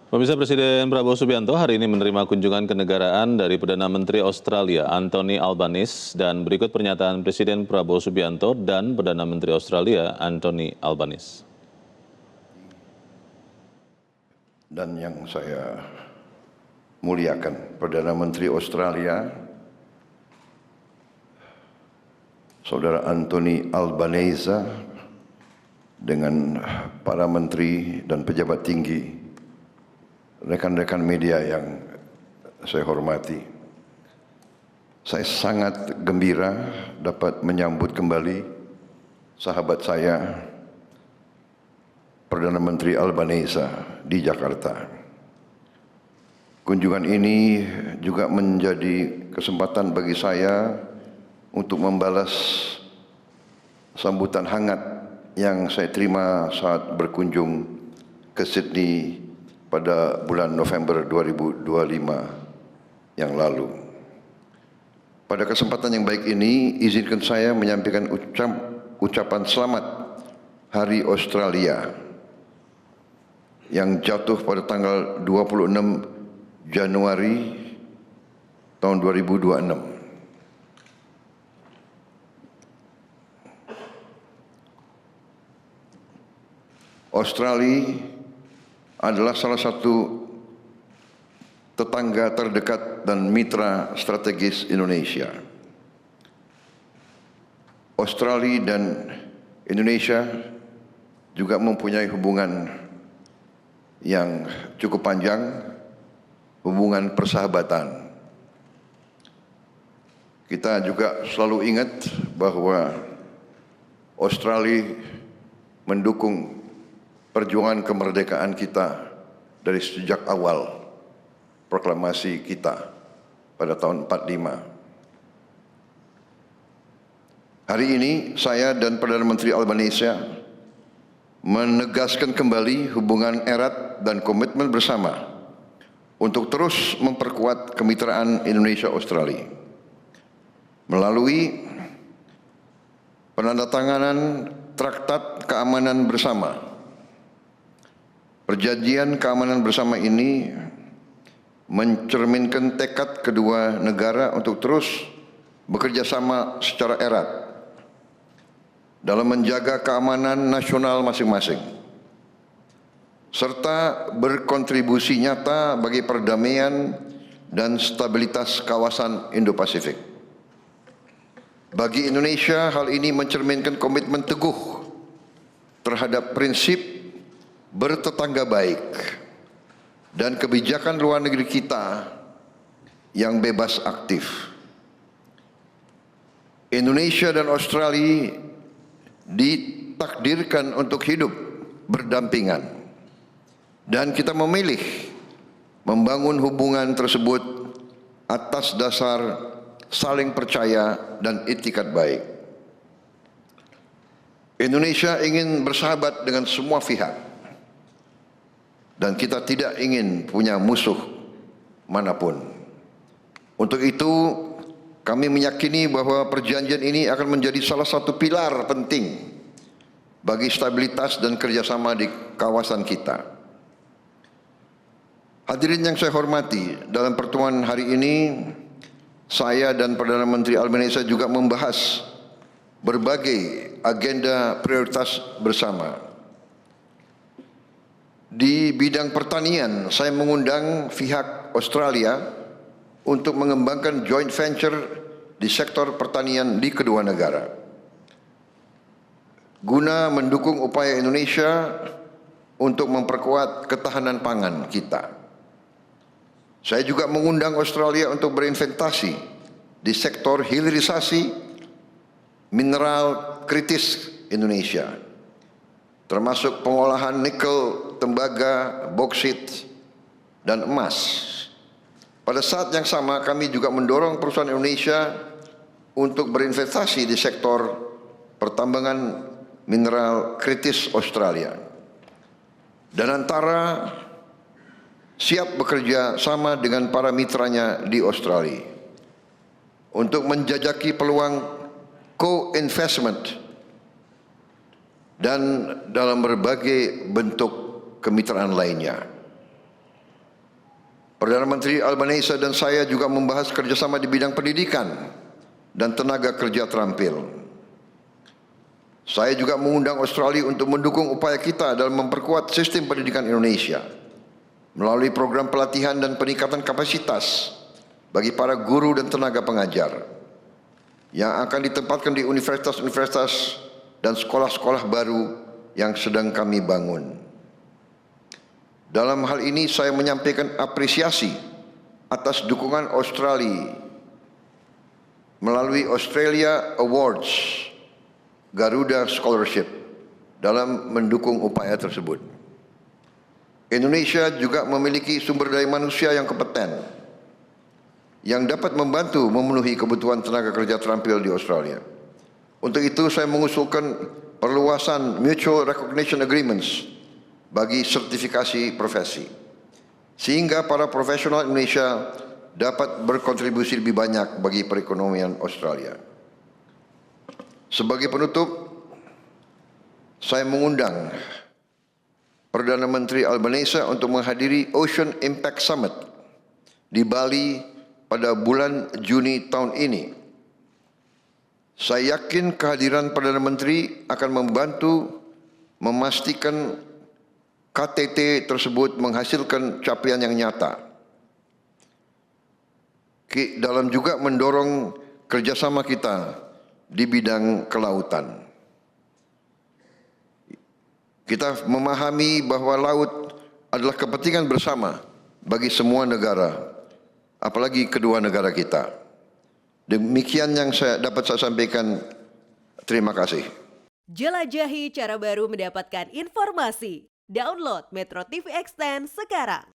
Pemirsa, Presiden Prabowo Subianto hari ini menerima kunjungan kenegaraan dari Perdana Menteri Australia Anthony Albanese, dan berikut pernyataan Presiden Prabowo Subianto dan Perdana Menteri Australia Anthony Albanese. Dan yang saya muliakan, Perdana Menteri Australia, Saudara Anthony Albanese, dengan para menteri dan pejabat tinggi, rekan-rekan media yang saya hormati. Saya sangat gembira dapat menyambut kembali sahabat saya, Perdana Menteri Albanese, di Jakarta. Kunjungan ini juga menjadi kesempatan bagi saya untuk membalas sambutan hangat yang saya terima saat berkunjung ke Sydney pada bulan November 2025 yang lalu. Pada kesempatan yang baik ini, izinkan saya menyampaikan ucapan selamat Hari Australia yang jatuh pada tanggal 26 Januari tahun 2026. Australia adalah salah satu tetangga terdekat dan mitra strategis Indonesia. Australia dan Indonesia juga mempunyai hubungan yang cukup panjang, hubungan persahabatan. Kita juga selalu ingat bahwa Australia mendukung perjuangan kemerdekaan kita dari sejak awal proklamasi kita pada tahun 45. Hari ini saya dan Perdana Menteri Albanese menegaskan kembali hubungan erat dan komitmen bersama untuk terus memperkuat kemitraan Indonesia-Australia melalui penandatanganan Traktat Keamanan Bersama. Perjanjian keamanan bersama ini mencerminkan tekad kedua negara untuk terus bekerja sama secara erat dalam menjaga keamanan nasional masing-masing, serta berkontribusi nyata bagi perdamaian dan stabilitas kawasan Indo-Pasifik. Bagi Indonesia, hal ini mencerminkan komitmen teguh terhadap prinsip bertetangga baik dan kebijakan luar negeri kita yang bebas aktif. Indonesia dan Australia ditakdirkan untuk hidup berdampingan, dan kita memilih membangun hubungan tersebut atas dasar saling percaya dan itikat baik. Indonesia ingin bersahabat dengan semua pihak, dan kita tidak ingin punya musuh manapun. Untuk itu, kami meyakini bahwa perjanjian ini akan menjadi salah satu pilar penting bagi stabilitas dan kerjasama di kawasan kita. Hadirin yang saya hormati, dalam pertemuan hari ini, saya dan Perdana Menteri Albanese juga membahas berbagai agenda prioritas bersama. Di bidang pertanian, saya mengundang pihak Australia untuk mengembangkan joint venture di sektor pertanian di kedua negara, guna mendukung upaya Indonesia untuk memperkuat ketahanan pangan kita. Saya juga mengundang Australia untuk berinvestasi di sektor hilirisasi mineral kritis Indonesia, termasuk pengolahan nikel, tembaga, boksit, dan emas. Pada saat yang sama, kami juga mendorong perusahaan Indonesia untuk berinvestasi di sektor pertambangan mineral kritis Australia, dan antara siap bekerja sama dengan para mitranya di Australia untuk menjajaki peluang co-investment dan dalam berbagai bentuk kemitraan lainnya. Perdana Menteri Albanese dan saya juga membahas kerjasama di bidang pendidikan dan tenaga kerja terampil. Saya juga mengundang Australia untuk mendukung upaya kita dalam memperkuat sistem pendidikan Indonesia melalui program pelatihan dan peningkatan kapasitas bagi para guru dan tenaga pengajar yang akan ditempatkan di universitas-universitas dan sekolah-sekolah baru yang sedang kami bangun. Dalam hal ini saya menyampaikan apresiasi atas dukungan Australia melalui Australia Awards Garuda Scholarship dalam mendukung upaya tersebut. Indonesia juga memiliki sumber daya manusia yang kompeten yang dapat membantu memenuhi kebutuhan tenaga kerja terampil di Australia. Untuk itu saya mengusulkan perluasan Mutual Recognition Agreements bagi sertifikasi profesi, sehingga para profesional Indonesia dapat berkontribusi lebih banyak bagi perekonomian Australia. Sebagai penutup, saya mengundang Perdana Menteri Albanese untuk menghadiri Ocean Impact Summit di Bali pada bulan Juni tahun ini. Saya yakin kehadiran Perdana Menteri akan membantu memastikan KTT tersebut menghasilkan capaian yang nyata. Dalam juga mendorong kerjasama kita di bidang kelautan. Kita memahami bahwa laut adalah kepentingan bersama bagi semua negara, apalagi kedua negara kita. Demikian yang dapat saya sampaikan. Terima kasih. Jelajahi cara baru mendapatkan informasi. Download Metro TV Extend sekarang.